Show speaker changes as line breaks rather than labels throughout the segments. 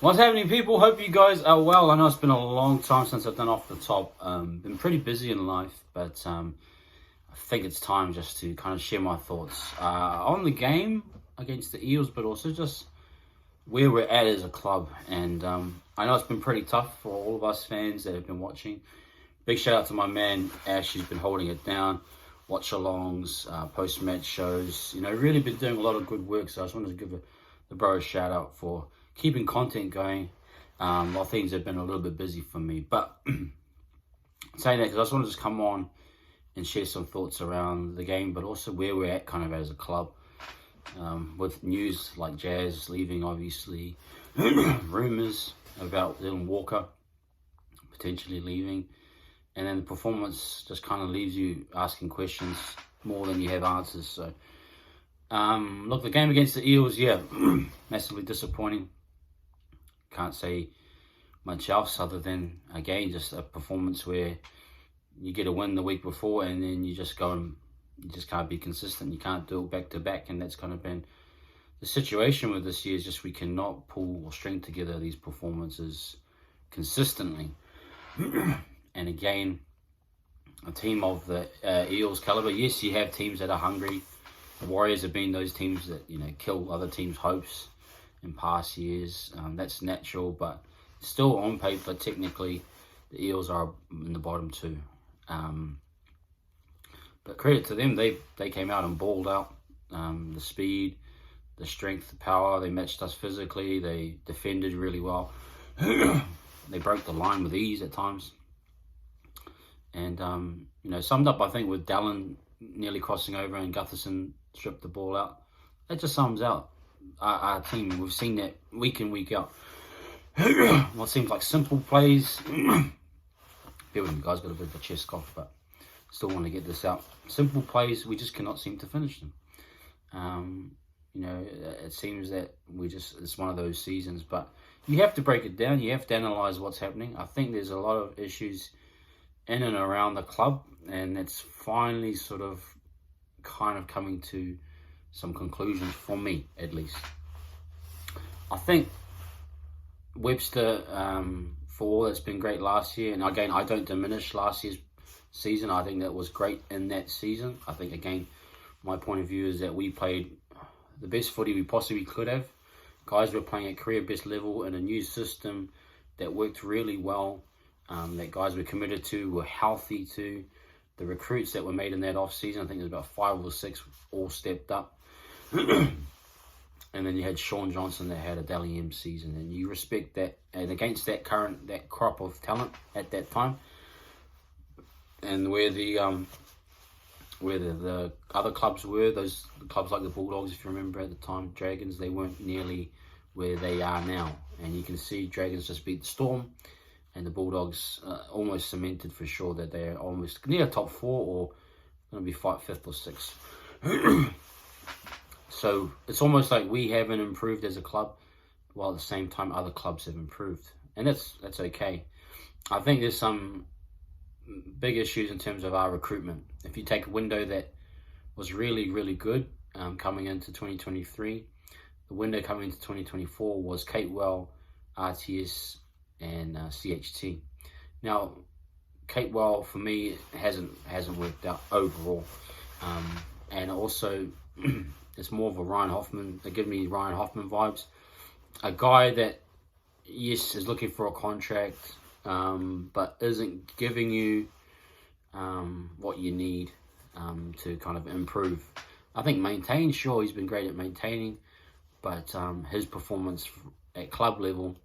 What's happening, people? Hope you guys are well. I know it's been a long time since I've done Off the Top. Been pretty busy in life, but I think it's time just to kind of share my thoughts on the game against the Eels, but also just where we're at as a club. And I know it's been pretty tough for all of us fans that have been watching. Big shout out to my man Ash, who's been holding it down. Watch-alongs, post-match shows. You know, really been doing a lot of good work. So I just wanted to give the bro a shout out for keeping content going while things have been a little bit busy for me. But saying that, because I just want to just come on and share some thoughts around the game, but also where we're at kind of as a club. With news like Jazz leaving, obviously, rumours about Dylan Walker potentially leaving, and then the performance just kind of leaves you asking questions more than you have answers. So, look, the game against the Eels, yeah, massively disappointing. Can't say much else other than, again, just a performance where you get a win the week before and then you just go and you just can't be consistent. You can't do it back to back, and that's kind of been the situation with this year. Is just we cannot pull or string together these performances consistently. And again, a team of the Eels caliber, yes, you have teams that are hungry. The Warriors have been those teams that, you know, kill other teams' hopes in past years. That's natural, but still on paper, technically, the Eels are in the bottom two. But credit to them, they came out and balled out. The speed, the strength, the power, they matched us physically. They defended really well. They broke the line with ease at times. And, you know, summed up, I think, with Dallin nearly crossing over and Gutherson stripped the ball out. That just sums out our team. We've seen that week in, week out. What seems like simple plays. Bear with me, guys, got a bit of a chest cough, but still want to get this out. Simple plays, we just cannot seem to finish them. You know, it seems that it's one of those seasons, but you have to break it down. You have to analyze what's happening. I think there's a lot of issues in and around the club, and it's finally sort of kind of coming to some conclusions for me, at least. I think Webster, for all that's been great last year, and again, I don't diminish last year's season. I think that was great in that season. I think, again, my point of view is that we played the best footy we possibly could have. Guys were playing at career best level in a new system that worked really well, that guys were committed to, were healthy to. The recruits that were made in that off-season, I think there's about 5 or 6 all stepped up. And then you had Shaun Johnson that had a Dally M season, and you respect that. And against that crop of talent at that time, and where the other clubs were, those clubs like the Bulldogs, if you remember at the time, Dragons, they weren't nearly where they are now. And you can see Dragons just beat the Storm, and the Bulldogs almost cemented for sure that they're almost near top 4 or going to be 5th or 6th. So it's almost like we haven't improved as a club, while at the same time other clubs have improved. And that's okay. I think there's some big issues in terms of our recruitment. If you take a window that was really, really good coming into 2023, the window coming into 2024 was Catewell, RTS, and CHT. Now, Catewell for me hasn't worked out overall, and also it's more of a Ryan Hoffman. They give me Ryan Hoffman vibes. A guy that, yes, is looking for a contract, but isn't giving you what you need to kind of improve. I think maintain, sure, he's been great at maintaining, but his performance at club level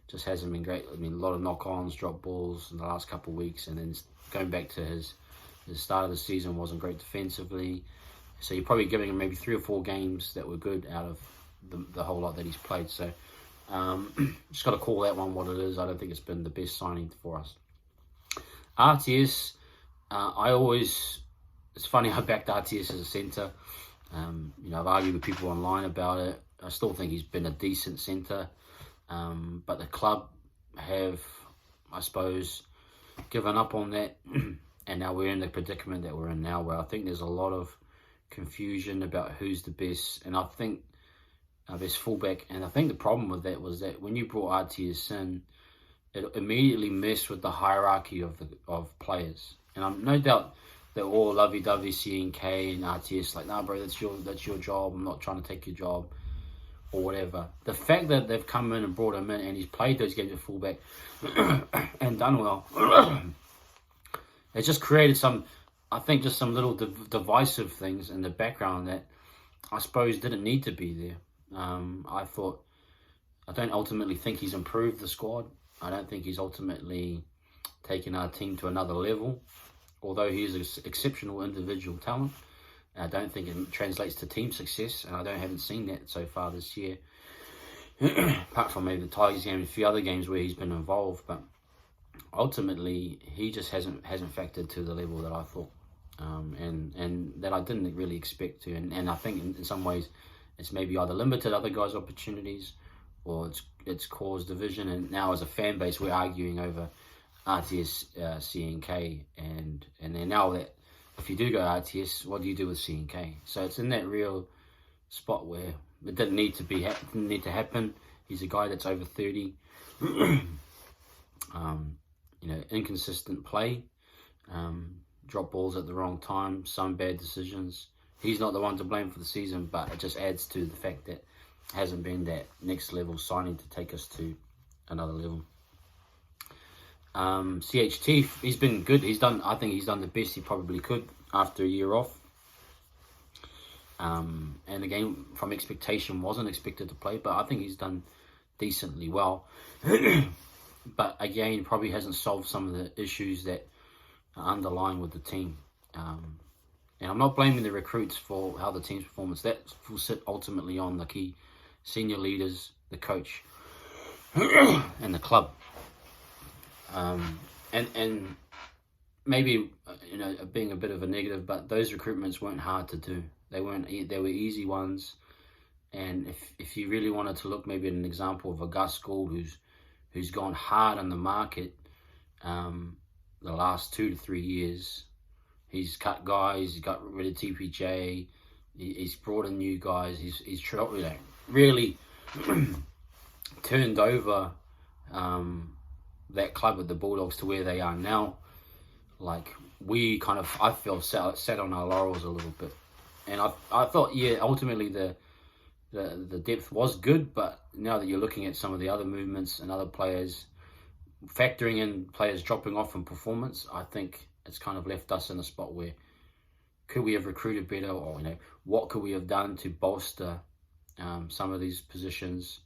just hasn't been great. I mean, a lot of knock-ons, drop balls in the last couple of weeks, and then going back to his start of the season wasn't great defensively. So you're probably giving him maybe 3 or 4 games that were good out of the whole lot that he's played. So just got to call that one what it is. I don't think it's been the best signing for us. RTS, it's funny, I backed RTS as a centre. You know, I've argued with people online about it. I still think he's been a decent centre. But the club have, I suppose, given up on that. And now we're in the predicament that we're in now, where I think there's a lot of confusion about who's the best. And I think our best fullback. And I think the problem with that was that when you brought RTS in, it immediately messed with the hierarchy of players. And I'm no doubt they're all lovey-dovey, CNK and RTS, like, nah, bro, that's your job. I'm not trying to take your job, or whatever. The fact that they've come in and brought him in and he's played those games at fullback and done well, it just created some little divisive things in the background that I suppose didn't need to be there. I don't ultimately think he's improved the squad. I don't think he's ultimately taken our team to another level, although he is an exceptional individual talent. I don't think it translates to team success, and I haven't seen that so far this year, apart from maybe the Tigers game and a few other games where he's been involved. But ultimately, he just hasn't factored to the level that I thought, and that I didn't really expect to. And I think in some ways, it's maybe either limited other guys' opportunities, or it's caused division. And now as a fan base, we're arguing over RTS, CNK, and then now that if you do go RTS, what do you do with CNK? So it's in that real spot where it didn't need to happen. He's a guy that's over 30. Inconsistent play, drop balls at the wrong time, some bad decisions. He's not the one to blame for the season, but it just adds to the fact that hasn't been that next level signing to take us to another level. CHT, he's been good. I think he's done the best he probably could after a year off. And again, from expectation, wasn't expected to play, but I think he's done decently well. But again, probably hasn't solved some of the issues that are underlying with the team. And I'm not blaming the recruits for how the team's performance. That will sit ultimately on the key senior leaders, the coach, and the club. And maybe being a bit of a negative, but those recruitments weren't hard to do. They were easy ones. And if you really wanted to look maybe at an example of a Gus Gould who's gone hard on the market the last 2 to 3 years. He's cut guys, he's got rid of TPJ, he's brought in new guys, he's really turned over that club at the Bulldogs to where they are now. Like, I feel sat on our laurels a little bit. And I thought, yeah, ultimately the depth was good, but now that you're looking at some of the other movements and other players, factoring in players dropping off in performance, I think it's kind of left us in a spot where could we have recruited better, or what could we have done to bolster some of these positions.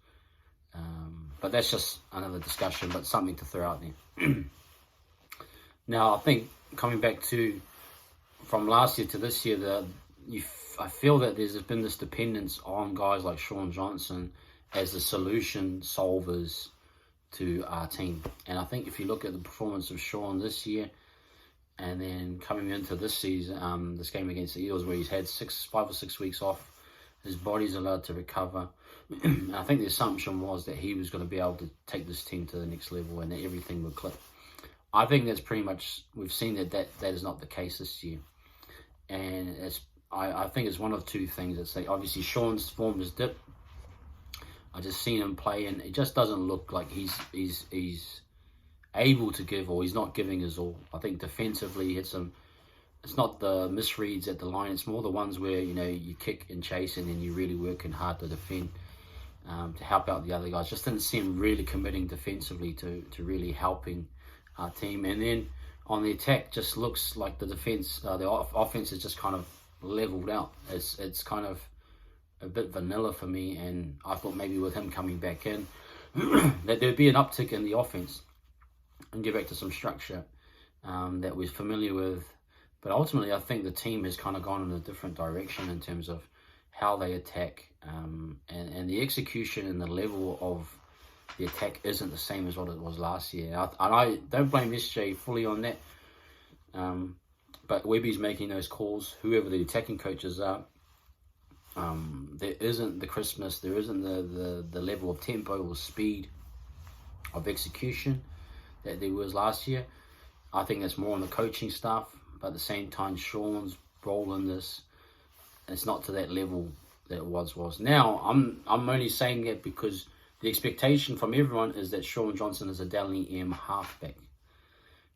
But that's just another discussion, but something to throw out there. Now, I think coming back to from last year to this year, I feel that there's been this dependence on guys like Shaun Johnson as the solution solvers to our team. And I think if you look at the performance of Shaun this year, and then coming into this season, this game against the Eels, where he's had 5 or 6 weeks off, his body's allowed to recover. And I think the assumption was that he was going to be able to take this team to the next level and that everything would click. I think that's pretty much, we've seen that is not the case this year. And I think it's one of two things. It's like, obviously Shaun's form has dipped. I just seen him play, and it just doesn't look like he's able to give, or he's not giving his all. I think defensively, it's not the misreads at the line. It's more the ones where you kick and chase, and then you're really working hard to defend to help out the other guys. Just didn't see him really committing defensively to really helping our team. And then on the attack, just looks like the defense, the offense is just kind of leveled out. It's kind of a bit vanilla for me, and I thought maybe with him coming back in that there'd be an uptick in the offense and get back to some structure that we're familiar with. But ultimately, I think the team has kind of gone in a different direction in terms of how they attack, and the execution and the level of the attack isn't the same as what it was last year. And I don't blame SJ fully on that, but Webby's making those calls, whoever the attacking coaches are. There isn't the crispness, there isn't the level of tempo or speed of execution that there was last year. I think that's more on the coaching staff, but at the same time, Shaun's role in this, it's not to that level that it was. Now, I'm only saying that because the expectation from everyone is that Shaun Johnson is a Dally M halfback.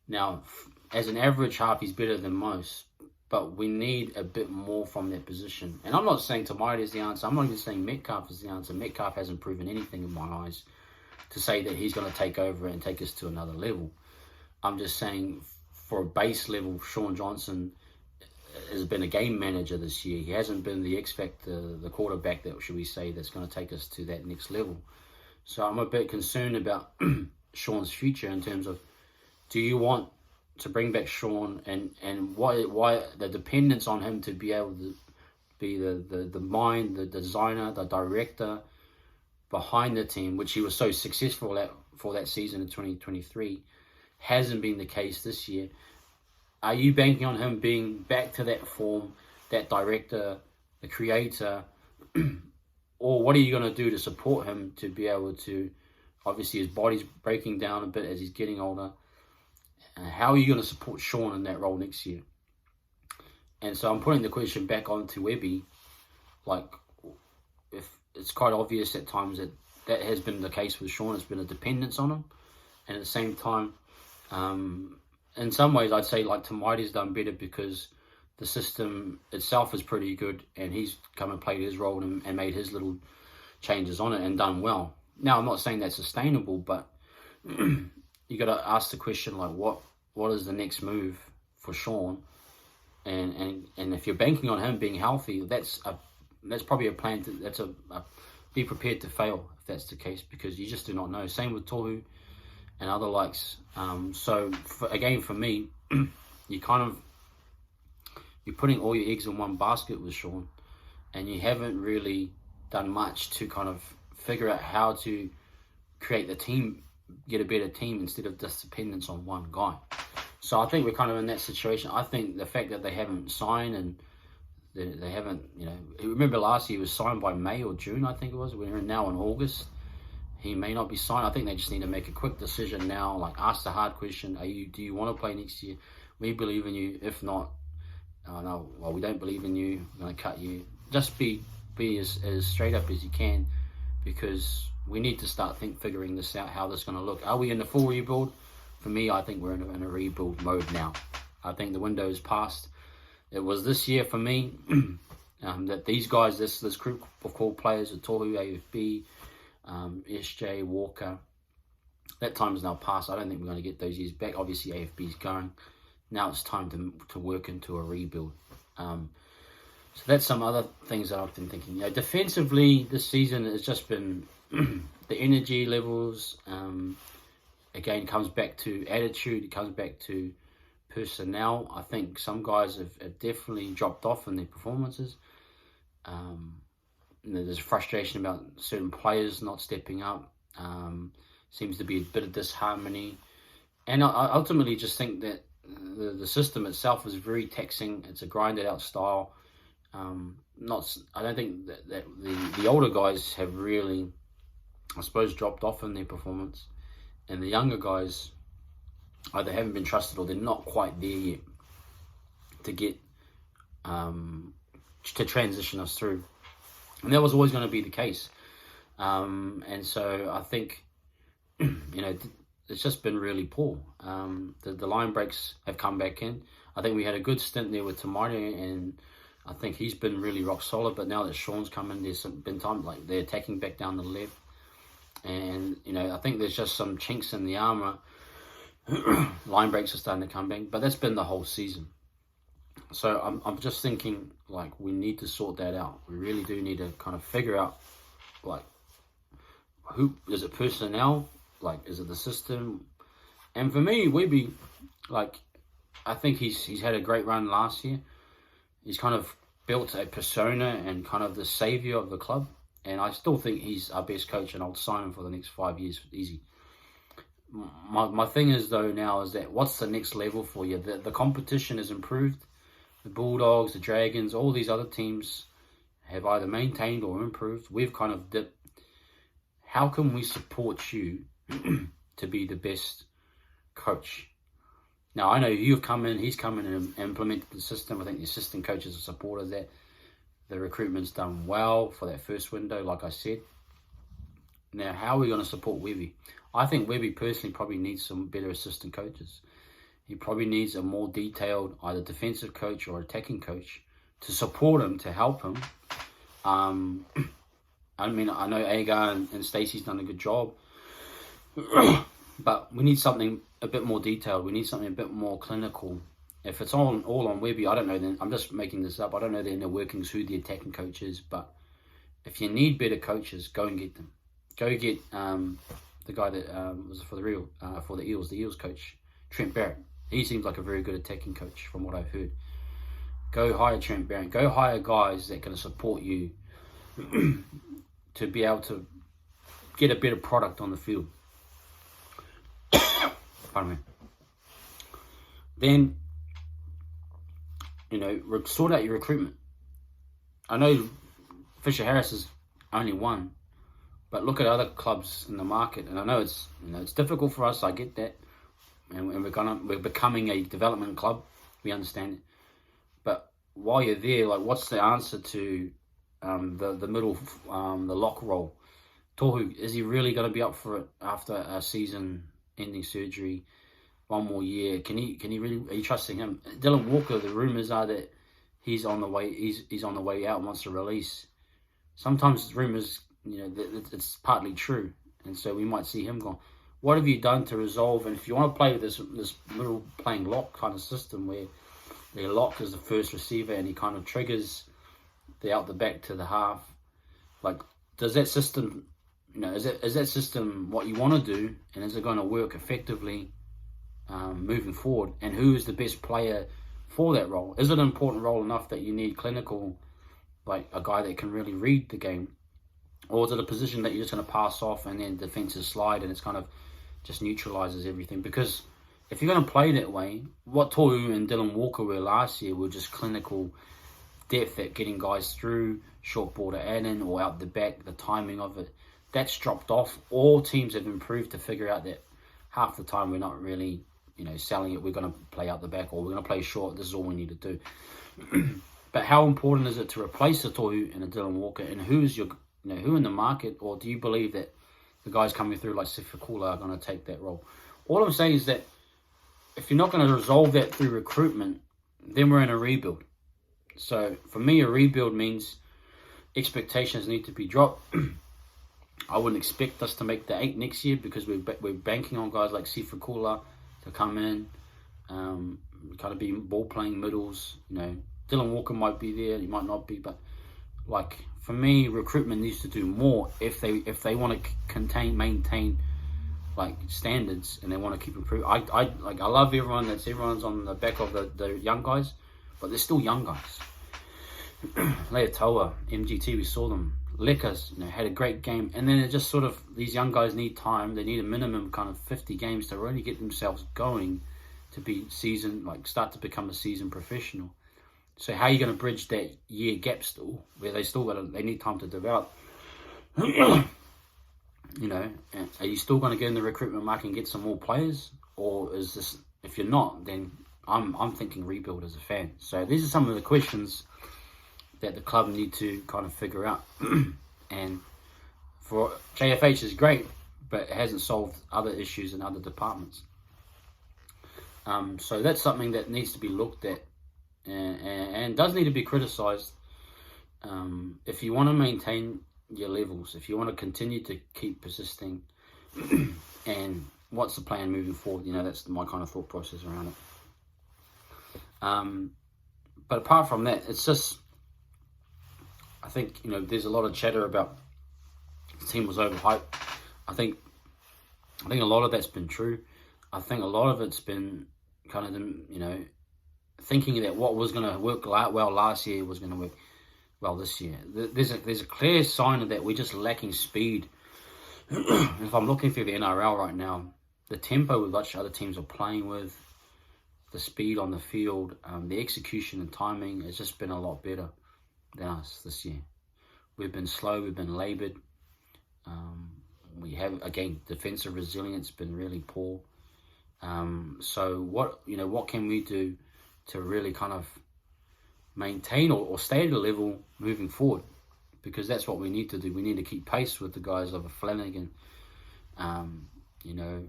Now, as an average half, he's better than most, but we need a bit more from that position. And I'm not saying Tamari is the answer. I'm not even saying Metcalf is the answer. Metcalf hasn't proven anything in my eyes to say that he's going to take over and take us to another level. I'm just saying for a base level, Shaun Johnson has been a game manager this year. He hasn't been the X factor, the quarterback that, should we say, that's going to take us to that next level. So I'm a bit concerned about Shaun's future in terms of, do you want to bring back Shaun, and why the dependence on him to be able to be the mind, the designer, the director behind the team, which he was so successful at for that season in 2023, hasn't been the case this year. Are you banking on him being back to that form, that director, the creator, or what are you going to do to support him to be able to, obviously his body's breaking down a bit as he's getting older, and how are you going to support Shaun in that role next year? And so I'm putting the question back onto Webby, like, if it's quite obvious at times that has been the case with Shaun, it's been a dependence on him, and at the same time, in some ways, I'd say like Tamari's done better because the system itself is pretty good, and he's come and played his role and made his little changes on it and done well. Now, I'm not saying that's sustainable, but you got to ask the question, like, what is the next move for Shaun? And if you're banking on him being healthy, that's probably a plan. Be prepared to fail if that's the case, because you just do not know. Same with Tohu and other likes. So for me, you're putting all your eggs in one basket with Shaun, and you haven't really done much to kind of figure out how to create the team, get a better team instead of just dependence on one guy. So I think we're kind of in that situation. I think the fact that they haven't signed and they haven't, remember last year he was signed by May or June, I think it was. We're now in August. He may not be signed. I think they just need to make a quick decision now, like ask the hard question, do you want to play next year? We believe in you. If not, no, well, we don't believe in you. We're going to cut you. Just be as straight up as you can, because we need to start figuring this out, how this is going to look. Are we in the full rebuild? For me, I think we're in a rebuild mode now. I think the window is past. It was this year for me that these guys, this group of core players, Tohu, AFB, SJ, Walker, that time is now past. I don't think we're going to get those years back. Obviously, AFB's going. Now it's time to work into a rebuild. So that's some other things that I've been thinking. Defensively, this season has just been the energy levels. Again, comes back to attitude. It comes back to personnel. I think some guys have definitely dropped off in their performances. There's frustration about certain players not stepping up. Seems to be a bit of disharmony. And I ultimately just think that the system itself is very taxing. It's a grinded out style. I don't think that the older guys have really, I suppose, dropped off in their performance. And the younger guys either haven't been trusted or they're not quite there yet to get to transition us through. And that was always going to be the case. And so I think, it's just been really poor. The line breaks have come back in. I think we had a good stint there with Tamari, and I think he's been really rock solid. But now that Shaun's come in, there's been time like they're attacking back down the left. And, I think there's just some chinks in the armour. Line breaks are starting to come back, but that's been the whole season. So I'm just thinking, like, we need to sort that out. We really do need to kind of figure out, like, who is it? Personnel? Like, is it the system? And for me, Webby, like, I think he's had a great run last year. He's kind of built a persona and kind of the saviour of the club. And I still think he's our best coach, and I'll sign him for the next 5 years, easy. My thing is, though, now is that what's the next level for you? The competition has improved. The Bulldogs, the Dragons, all these other teams have either maintained or improved. We've kind of dipped. How can we support you to be the best coach? Now, I know you've come in, he's come in and implemented the system. I think the assistant coaches are supporters of that. The recruitment's done well for that first window, like I said. Now, how are we going to support Webby? I think Webby personally probably needs some better assistant coaches. He probably needs a more detailed either defensive coach or attacking coach to support him, to help him. I mean, I know Agar and Stacey's done a good job, but we need something a bit more detailed. We need something a bit more clinical. If it's all on Webby, I don't know. Then I'm just making this up. I don't know the inner workings who the attacking coach is, but if you need better coaches, go and get them. Go get the guy that was for the Eels coach, Trent Barrett. He seems like a very good attacking coach from what I've heard. Go hire Trent Barrett. Go hire guys that can support you to be able to get a better product on the field. Pardon me. Then, sort out your recruitment. I know Fisher Harris is only one, but look at other clubs in the market. And I know it's difficult for us. I get that, and we're becoming a development club. We understand it, but while you're there, like, what's the answer to the middle, the lock role? Tohu, is he really going to be up for it after a season-ending surgery? One more year, can he really? Are you trusting him? Dylan Walker, the rumors are that he's on the way. He's on the way out. Wants to release. Sometimes rumors, it's partly true, and so we might see him gone. What have you done to resolve? And if you want to play with this middle playing lock kind of system where the lock is the first receiver and he kind of triggers the out the back to the half, like, does that system, is that system what you want to do, and is it going to work effectively moving forward? And who is the best player for that role? Is it an important role enough that you need clinical, like a guy that can really read the game? Or is it a position that you're just going to pass off and then defenses slide and it's kind of just neutralizes everything? Because if you're going to play that way, what Tohu and Dylan Walker were last year were just clinical depth at getting guys through, short border add-in or out the back, the timing of it. That's dropped off. All teams have improved to figure out that half the time we're not really, selling it. We're going to play out the back or we're going to play short. This is all we need to do. But how important is it to replace a Tohu and a Dylan Walker? And who's your, who in the market? Or do you believe that the guys coming through like Sifakula are going to take that role? All I'm saying is that if you're not going to resolve that through recruitment, then we're in a rebuild. So for me, a rebuild means expectations need to be dropped. I wouldn't expect us to make the 8 next year because we're banking on guys like Sifakula to come in, kind of be ball playing middles. Dylan Walker might be there, he might not be, but like for me, recruitment needs to do more if they want to maintain like standards and they want to keep improving. I love everyone's on the back of the young guys, but they're still young guys. Leatoa, MGT, we saw them. Lekas, had a great game, and then it just sort of, these young guys need time. They need a minimum kind of 50 games to really get themselves going to be start to become a seasoned professional. So how are you going to bridge that year gap still, where they need time to develop? Are you still going to get in the recruitment market and get some more players, or is this? If you're not, then I'm thinking rebuild as a fan. So these are some of the questions that the club need to kind of figure out. And for JFH is great, but it hasn't solved other issues in other departments. So that's something that needs to be looked at and does need to be criticised. If you want to maintain your levels, if you want to continue to keep persisting, and what's the plan moving forward? That's my kind of thought process around it. But apart from that, it's just, I think, there's a lot of chatter about the team was overhyped. I think a lot of that's been true. I think a lot of it's been kind of, thinking that what was going to work well last year was going to work well this year. There's a clear sign of that. We're just lacking speed. If I'm looking through the NRL right now, the tempo with which other teams are playing with, the speed on the field, the execution and timing has just been a lot better than us this year. We've been slow, we've been laboured. We have, again, defensive resilience been really poor. So what can we do to really kind of maintain or stay at a level moving forward, because that's what we need to do. We need to keep pace with the guys of Flanagan, you know,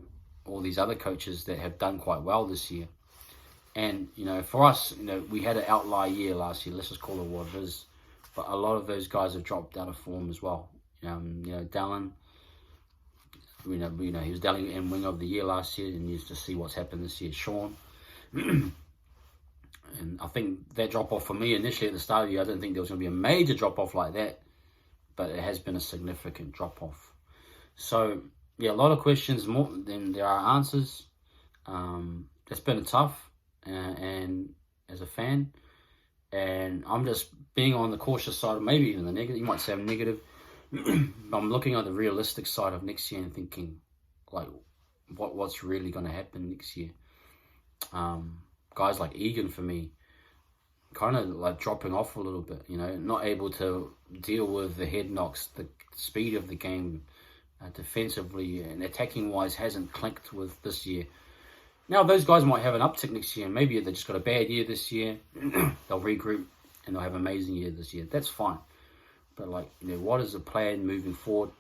all these other coaches that have done quite well this year. And, you know, for us, you know, we had an outlier year last year. Let's just call it what it is. But a lot of those guys have dropped out of form as well. You know, Dallin, you know, he was Dallin and Wing of the Year last year, and you just see what's happened this year. Shaun. And I think that drop-off for me initially at the start of the year, I didn't think there was going to be a major drop-off like that. But it has been a significant drop-off. So, yeah, a lot of questions, more than there are answers. It's been tough, and as a fan, and I'm just being on the cautious side, maybe even the negative. You might say I'm negative. But I'm looking at the realistic side of next year and thinking, like, what's really going to happen next year. Guys like Egan, for me, kind of like dropping off a little bit, you know, not able to deal with the head knocks, the speed of the game, defensively and attacking wise hasn't clicked with this year. Now those guys might have an uptick next year, and maybe they just got a bad year this year. They'll regroup and they'll have an amazing year this year. That's fine. But, like, you know, what is the plan moving forward?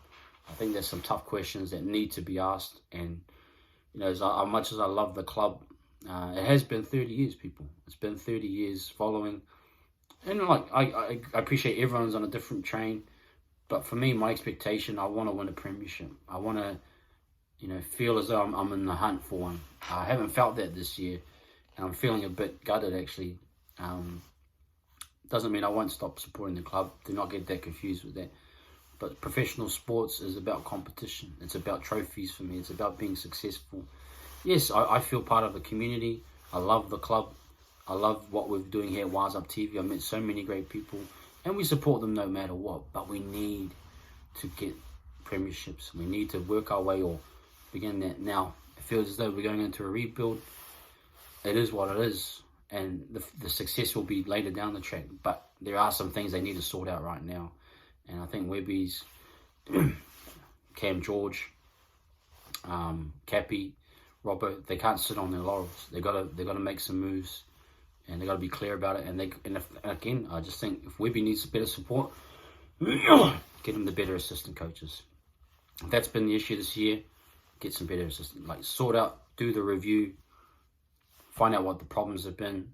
I think there's some tough questions that need to be asked. And, you know, as much as I love the club, it has been 30 years, people. It's been 30 years following. And, like, I appreciate everyone's on a different train. But for me, my expectation, I want to win a premiership. I want to, you know, feel as though I'm in the hunt for one. I haven't felt that this year. And I'm feeling a bit gutted, actually. Doesn't mean I won't stop supporting the club. Do not get that confused with that. But professional sports is about competition. It's about trophies for me. It's about being successful. Yes, I feel part of the community. I love the club. I love what we're doing here at Wise Up TV. I've met so many great people. And we support them no matter what. But we need to get premierships. We need to work our way or begin that now. It feels as though we're going into a rebuild. It is what it is. And the success will be later down the track. But there are some things they need to sort out right now. And I think Webby's, Cam George, Cappy, Robert, they can't sit on their laurels. They gotta make some moves, and they gotta be clear about it. And again, I just think if Webby needs better support, get him the better assistant coaches. If that's been the issue this year, get some better assistant. Like, sort out, do the review, find out what the problems have been,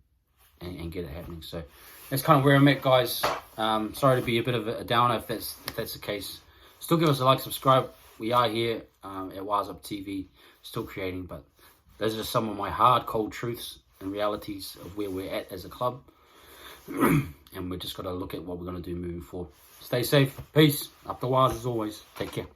and get it happening. So that's kind of where I'm at, guys. Sorry to be a bit of a downer if that's the case. Still give us a like, subscribe. We are here at Wise Up TV, still creating, but those are some of my hard, cold truths and realities of where we're at as a club. And we're just got to look at what we're going to do moving forward. Stay safe. Peace. Up the Wise as always. Take care.